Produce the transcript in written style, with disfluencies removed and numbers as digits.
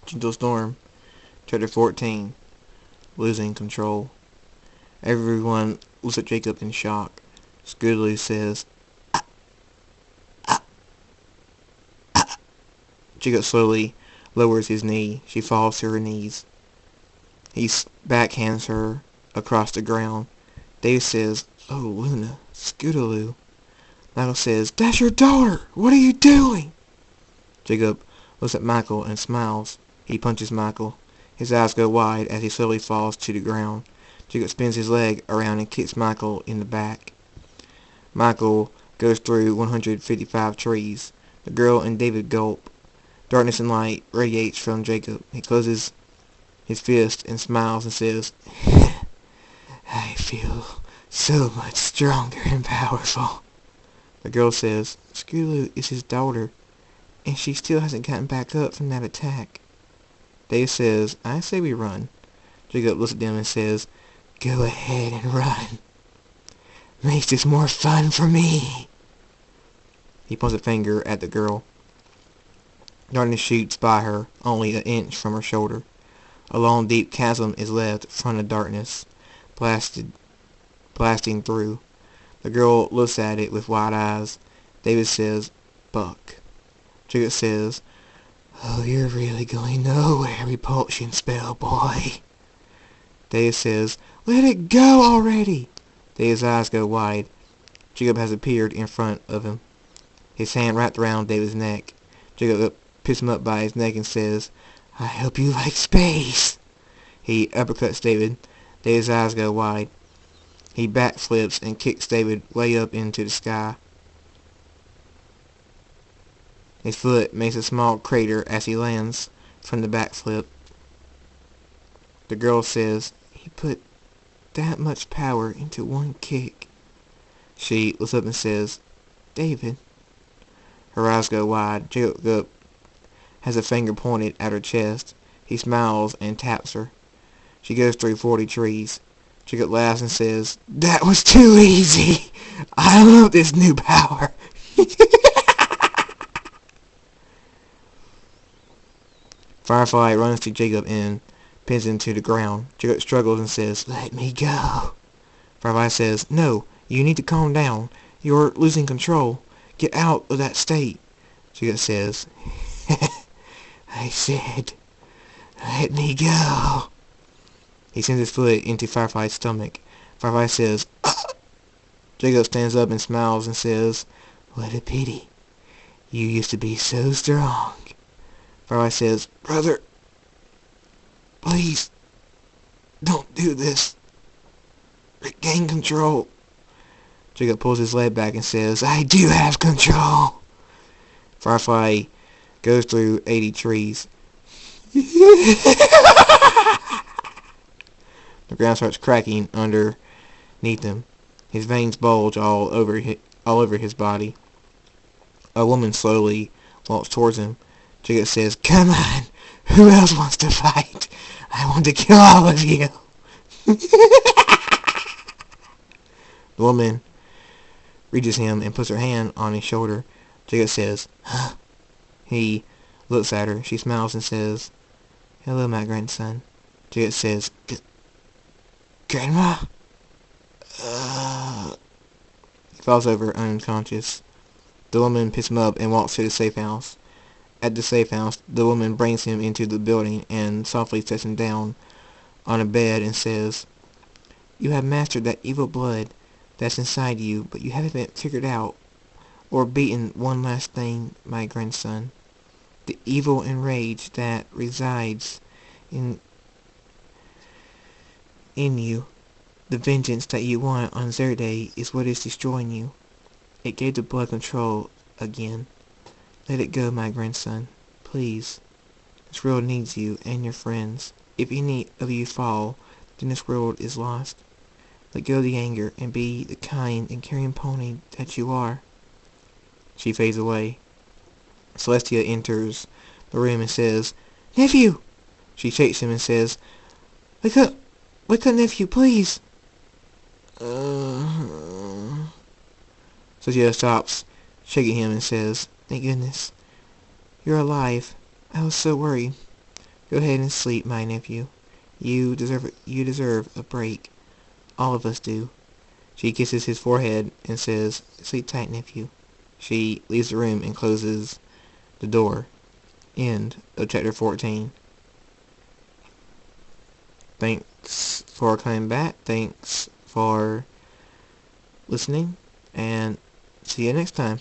Gentle Storm, Chapter 14, Losing Control. Everyone looks at Jacob in shock. Scootaloo says, "Ah, ah, ah." Jacob slowly lowers his knee. She falls to her knees. He backhands her across the ground. Dave says, "Oh, Luna, Scootaloo." Michael says, "That's your daughter! What are you doing?" Jacob looks at Michael and smiles. He punches Michael. His eyes go wide as he slowly falls to the ground. Jacob spins his leg around and kicks Michael in the back. Michael goes through 155 trees. The girl and David gulp. Darkness and light radiates from Jacob. He closes his fist and smiles and says, "I feel so much stronger and powerful." The girl says, "Scootaloo is his daughter, and she still hasn't gotten back up from that attack." Dave says, "I say we run." Jacob looks at them and says, "Go ahead and run. Makes this more fun for me." He points a finger at the girl. Darkness shoots by her, only an inch from her shoulder. A long, deep chasm is left from the darkness, blasting through. The girl looks at it with wide eyes. David says, "Buck." Jacob says, "Oh, you're really going nowhere, repulsion spell boy." David says, "Let it go already." David's eyes go wide. Jacob has appeared in front of him, his hand wrapped around David's neck. Jacob picks him up by his neck and says, "I hope you like space." He uppercuts David. David's eyes go wide. He backflips and kicks David way up into the sky. His foot makes a small crater as he lands from the backflip. The girl says, "He put that much power into one kick." She looks up and says, "David." Her eyes go wide. Jacob has a finger pointed at her chest. He smiles and taps her. She goes through 40 trees. Jacob laughs and says, "That was too easy. I love this new power." Firefly runs to Jacob and pins him to the ground. Jacob struggles and says, "Let me go." Firefly says, "No, you need to calm down. You're losing control. Get out of that state." Jacob says, "I said, let me go." He sends his foot into Firefly's stomach. Firefly says, "Ugh." Jacob stands up and smiles and says, "What a pity. You used to be so strong." Firefly says, "Brother, please, don't do this. Regain control." Jacob pulls his leg back and says, "I do have control." Firefly goes through 80 trees. The ground starts cracking underneath him. His veins bulge all over his body. A woman slowly walks towards him. Jacob says, "Come on, who else wants to fight? I want to kill all of you." The woman reaches him and puts her hand on his shoulder. Jacob says, "Huh?" He looks at her. She smiles and says, "Hello, my grandson." Jacob says, "Grandma?" He falls over unconscious. The woman picks him up and walks to the safe house. At the safe house, the woman brings him into the building and softly sets him down on a bed and says, "You have mastered that evil blood that's inside you, but you haven't figured out or beaten one last thing, my grandson. The evil and rage that resides in you, the vengeance that you want on Zerde is what is destroying you. It gave the blood control again. Let it go, my grandson. Please. This world needs you and your friends. If any of you fall, then this world is lost. Let go of the anger and be the kind and caring pony that you are." She fades away. Celestia enters the room and says, "Nephew!" She shakes him and says, Wake up, nephew, please." Celestia stops shaking him and says, "Thank goodness. You're alive. I was so worried." Go ahead and sleep, my nephew. You deserve a break. All of us do. She kisses his forehead and says, sleep tight, nephew. She leaves the room and closes the door. End of chapter 14. Thanks for coming back. Thanks for listening. And see you next time.